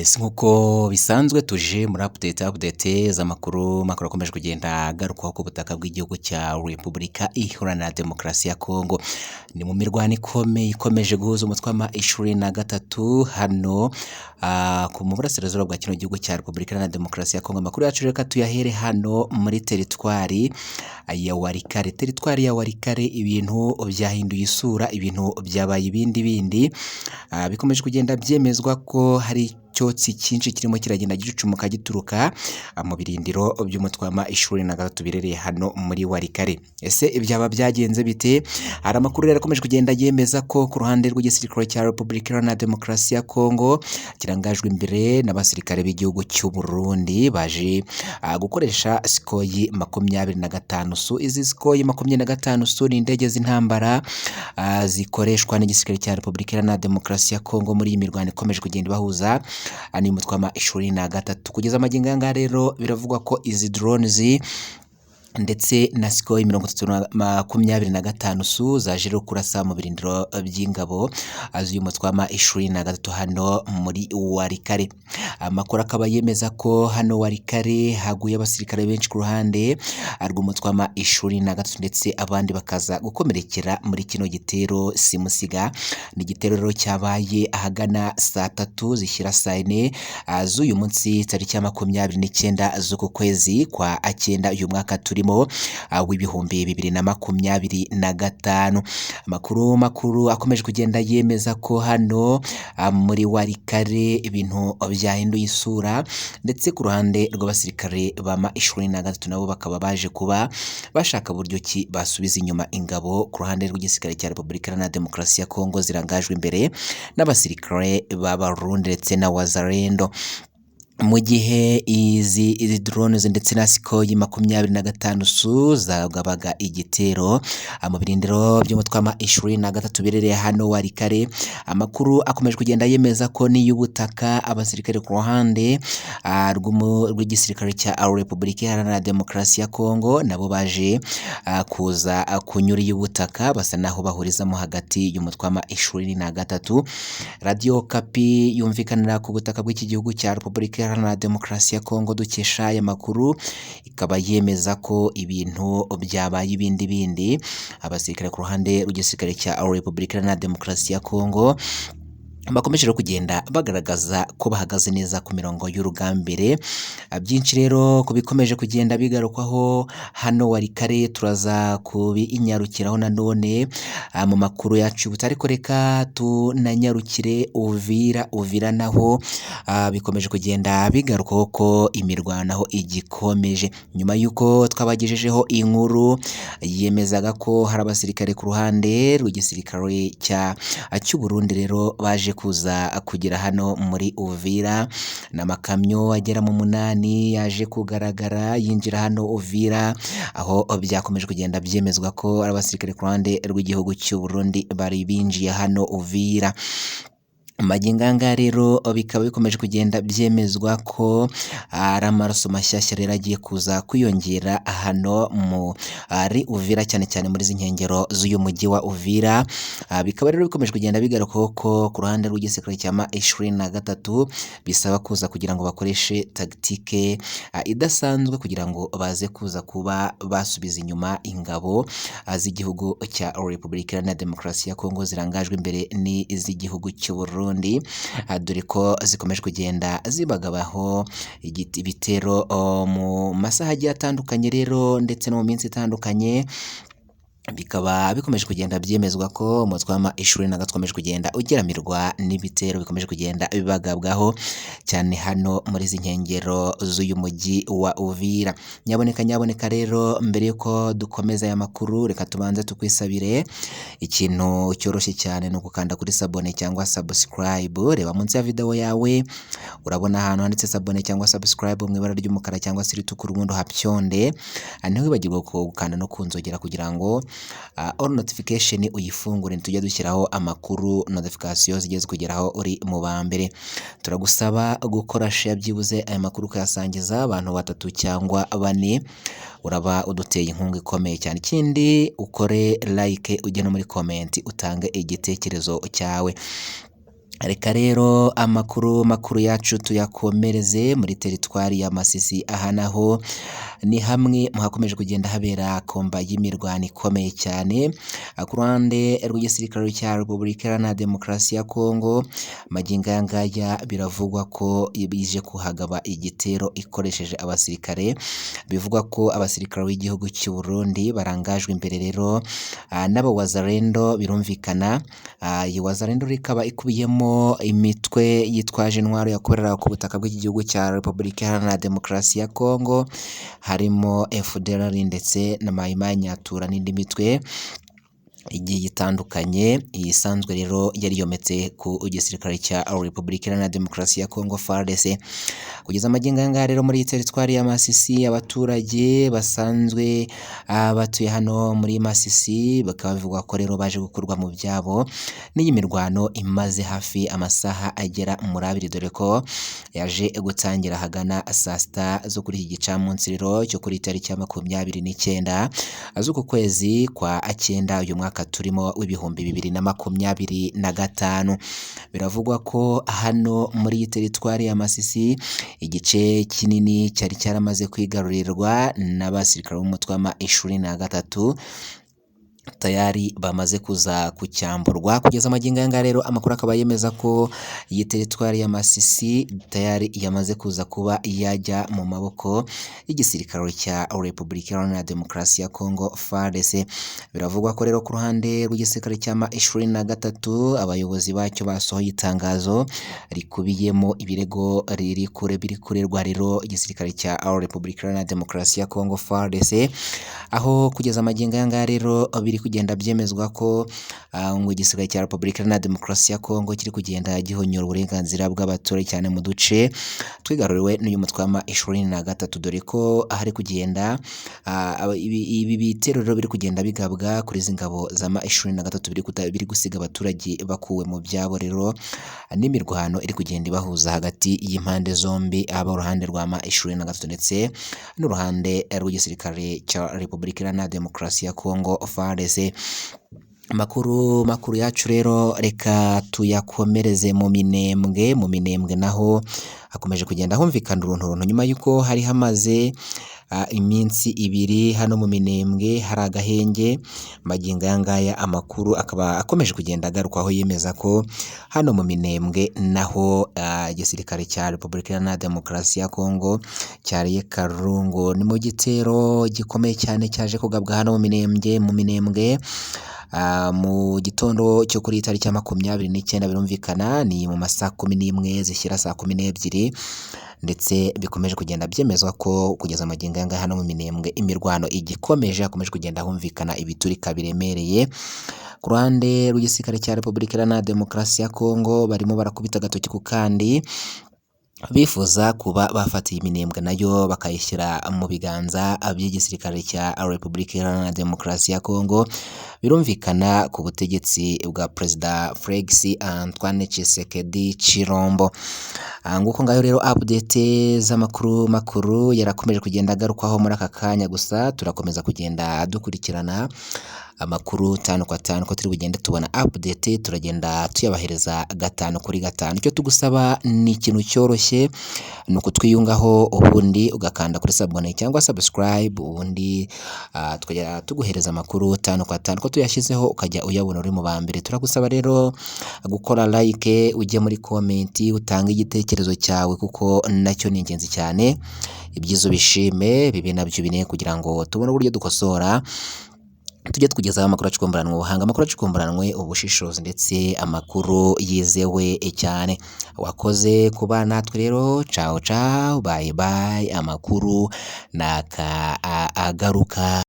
Yes, nkuko bisanzwe tuje muri update z'amakuru akomeje kugenda agarukaho ku butaka bw'igihugu cya Repubulika Iharanira Demokarasi ya Kongo. Ni mu mirwano ikomeje guhuza umutwe wa M23 hano mu burasirazuba bwa kino gihugu cya Repubulika Iharanira Demokarasi ya Kongo. Amakuru yacu reka tuyahere hano muri teritwari ya Walikale. Teritwari ya Walikale ibintu byahinduye isura, ibintu byabaye ibindi bikomeje kugenda byemezwa ko hari icyotsi cyinshi kirimo kiragenda gicucumuka gituruka mu birindiro by'umutwe wa M23 birereye hano muri Walikale. Ese ibyaba byagenze bite? Hari amakuru rero akomeje kugenda yemeza ko ku ruhande rw'igisirikare cya Repubulika Iharanira Demokarasi ya Kongo kirangajwe imbere n'abasirikare b'igihugu cy'u Burundi baje gukoresha Sukhoi 25 izi Sukhoi 25 ni indege z'intambara zikoreshwa n'igisirikare cya Repubulika Iharanira Demokarasi ya Kongo muri iyi mirwano ikomeje kugenda ibahuza ni umutwe wa M23. Kugeza amagingo aya rero biravugwa ko izi drones ndetse na Sukhoi 25 zaje kurasa mu birindiro by'ingabo z'uyu mutwe wa M23 hano muri Walikale. Amakuru akaba yemeza ko hano Walikale haguye abasirikare benshi ku ruhande rw'umutwe wa M23 ndetse abandi bakaza gukomerekera muri kino gitero simusiga. Ni igitero rero cyabaye ahagana saa 3 zishyira saa 4 z'uyu munsi tariki ya 29 z'uku kwezi kwa 9 uyu mwaka turimo w'ibihumbi 2025. Amakuru akomeje kugenda yemeza ko hano muri Walikale ibintu byahinduye isura, ndetse ku ruhande rw'abasirikare ba M23 nabo bakaba baje kuba bashaka buryo ki basubiza inyuma ingabo ku ruhande rw'igisirikare cya Repubulika Iharanira Demokarasi ya Kongo zirangajwe imbere n'abasirikare b'Abarundi ndetse na Wazalendo. Mu gihe izi drones ndetse na Sukhoi 25 zagabaga igitero mu birindiro by'umutwe wa M23 birereye hano Walikale, amakuru akomeje kugenda yemeza ko n'iy'ubutaka abasirikare ku ruhande rw'igisirikare cya Repubulika Iharanira Demokarasi ya Kongo nabo baje kuza kunyura y'ubutaka basa naho bahurizamo hagati y'umutwe wa M23. Radio Kapi yumvikanira ku butaka bw'iki gihugu cya Repubulika Iharanira Demokarasi ya Kongo dukesha aya makuru ikaba yemeza ko ibintu byabaye ibindi abasirikare ku ruhande rw'igisirikare cya Repubulika Iharanira Demokarasi ya Kongo bakomeje kugenda bagaragaza ko bahagaze neza ku mirongo y'urugambire. Byinshi rero kubikomeje kugenda bigarukwaho hano Walikale turaza kubinyarukiraho nanone mu makuru yacu ariko reka tunanyarukire Uvira naho bikomeje kugenda bigarukwaho ko imirwano aho igikomeje nyuma y'uko twabagejejeho inkuru yemezaga ko hari abasirikare ku ruhande rw'igisirikare cy'u Burundi rero baje kuza kugira hano muri Uvira n'amakamyo agera mu 8 yaje kugaragara yinjira hano Uvira, aho byakomeje kugenda byemezwa ko ari abasirikare ku ruhande rw'igihugu cy'u Burundi bari binjiye hano Uvira. Maginganga rero bikaba bikomeje kugenda byemezwa ko ari amaraso mashyashya rero agiye kuza kwiyongera hano ari Uvira cyane muri zinkengero z'uyu mujyi wa Uvira. Bikaba rero bikomeje kugenda bigaruka ko ku ruhande rw'igisirikare cya M23 bisaba kuza kugira ngo bakoreshe tactique idasanzwe kugira ngo baze kuza kuba basubiza inyuma ingabo z'igihugu cya Repubulika Iharanira Demokarasi ya Kongo zirangajwe imbere n'iz'igihugu cy'u Burundi, dore ko zikomeje kugenda zibagabaho ibitero mu masaha agiye atandukanye rero ndetse no mu minsi itandukanye. Bikaba bikomeje kugenda byemezwa ko umutwe wa M23 ukomeje kugenda ugeramirwa n'ibitero bikomeje kugenda bibagabwaho cyane hano muri izi nkengero z'uyu mujyi wa Uvira. Nyaboneka rero mbere yuko dukomeza aya makuru reka tubanze tukwisabire ikintu cyoroshye cyane no gukanda kuri sabone cyangwa subscribe. Reba munsi ya video yawe urabona ahantu handitse sabone cyangwa subscribe mu ibara ry'umukara cyangwa se ritukura ubundi hapyonde, ntiwibagirwe gukanda no kunzogera kugira ngo all notification uyifungure tujya dushyiraho amakuru notification zigeze kugeraho uri mu bambere. Turagusaba gukora share byibuze aya makuru kayasangiza abantu 3 cyangwa 4, uraba uduteye inkunga ikomeye cyane. Ikindi ukore like ujye no muri comment utange igitekerezo cyawe. Reka rero makuru yacu tuyakomereze muri teritwari ya Masisi, aha naho ni hamwe mu hakomeje kugenda habera komba y'imirwano ikomeye cyane ku ruhande rw'igisirikare cya Repubulika Iharanira Demokarasi ya Kongo. Magingo aya ngaya biravugwa ko bije kuhagaba igitero ikoresheje abasirikare, bivugwa ko abasirikare b'igihugu cy'u Burundi barangajwe imbere rero n'abawazarendo. Birumvikana iyi wazarendo ikaba ikubiyemo imitwe yitwaje intwaro yakorera ku butaka bw'iki gihugu cya Repubulika Iharanira Demokarasi ya Kongo, harimo FDLR ndetse na Mai Mai Nyatura n'indi mitwe igiye itandukanye. Isanzwe rero yari yometse ku gisirikare cya Repubulika Iharanira Demokarasi ya Kongo FARDC. Kugeza magingo aya ngaya rero muri teritwari ya Masisi, abaturage basanzwe batuye hano muri Masisi bakaba bivugwa ko rero baje gukurwa mu byabo n'iyi mirwano imaze hafi amasaha agera muri 2, dore ko yaje gutangira hagana saa sita zo kuri iki gicamunsi rero cyo kuri tariki ya 29 z'uku kwezi kwa 9 uyu mwaka turimo w'ibihumbi 2025. Biravugwa ko hano muri teritwari ya Masisi igice kinini cyari cyaramaze kwigarurirwa n'abasirikare b'umutwe wa M23 tayari bamaze kuza kucyamburwa. Kugeza magingo aya ngaya rero amakuru akaba yemeza ko iyi teritwari ya Masisi tayari yamaze kuza kuba yajya mu maboko y'igisirikare cya Repubulika Iharanira Demokarasi ya Kongo FARDC. Biravugwa ko rero ku ruhande rw'igisirikare cya M23 abayobozi bacyo basohoye itangazo rikubiyemo ibirego biri kurerwa rero igisirikare cya Repubulika Iharanira Demokarasi ya Kongo FARDC, aho kugeza magingo aya ngaya rero biri kugenda byemezwa ko ngo igisirikare cya Repubulika Iharanira Demokarasi ya Kongo kiri kugenda gihonyora uburenganzira bw'abaturage cyane mu duce twigaruriwe n'uyu mutwe wa M23, dore ko hari kugenda ibi bitero rero biri kugenda bigabwa kuri izi ngabo za M23 biri gusiga abaturage bakuwe mu byabo rero n'imirwano iri kugenda ibahuza hagati y'impande zombi, aba uruhande rwa M23 ndetse n'uruhande rw'igisirikare cya Repubulika Iharanira Demokarasi ya Kongo FARDC. Makuru yacu rero reka tuyakomereze mu Minembwe naho hakomeje kugenda humvikana urunturuntu nyuma y'uko hari hamaze iminsi 2 hano mu Minembwe hari agahenge. Magingo aya ngaya amakuru akaba akomeje kugenda agarukwaho yemeza ko hano mu Minembwe naho igisirikare cya Repubulika Iharanira Demokarasi ya Kongo cyariye karungu. Ni mu gitero gikomeye cyane cyaje kugabwa hano mu Minembwe mu gitondo cyo kuri tariki ya 29. Birumvikana ni mu masaa 11 zishyira saa 12, ndetse bikomeje kugenda byemezwa ko kugeza magingo aya ngaya hano mu Minembwe imirwano igikomeje, hakomeje kugenda humvikana ibiturika biremereye. Ku ruhande rw'igisirikare cya Repubulika Iharanira Demokarasi ya Kongo barimo barakubita agatoki ku kandi, bifuza kuba bafatiye Minembwe nayo bakayishyira mu biganza by'igisirikare cya Repubulika Iharanira Demokarasi ya Kongo. Birumvikana ku butegetsi bwa Perezida Felix Antoine Tshisekedi Chilombo. Nguko ngayo rero update z'amakuru yarakomeje kugenda agarukwaho muri aka kanya, gusa turakomeza kugenda dukurikirana amakuru 5 kwa 5 ko turi bugende tubona update, turagenda tuyabahereza 5 kuri 5. Icyo tugusaba ni ikintu cyoroshye, ni ukutwiyungaho ubundi ugakanda kuri sabone cyangwa subscribe, ubundi tukajya tuguhereza amakuru 5 kwa 5 ko tuyashyizeho ukajya uyabona uri mu bambere. Turagusaba rero gukora like, ujye muri comment, utange igitekerezo cyawe kuko nacyo ni ingenzi cyane. Ibyizo bishime bibe nabyo bine kugira ngo tubone uburyo dukosora tujye tukugezaho amakuru acukumburanwe ubuhanga, amakuru acukumburanwe ubushishozi ndetse amakuru yizewe cyane. Wakoze kuba natwe rero, ciao bye, amakuru naka agaruka.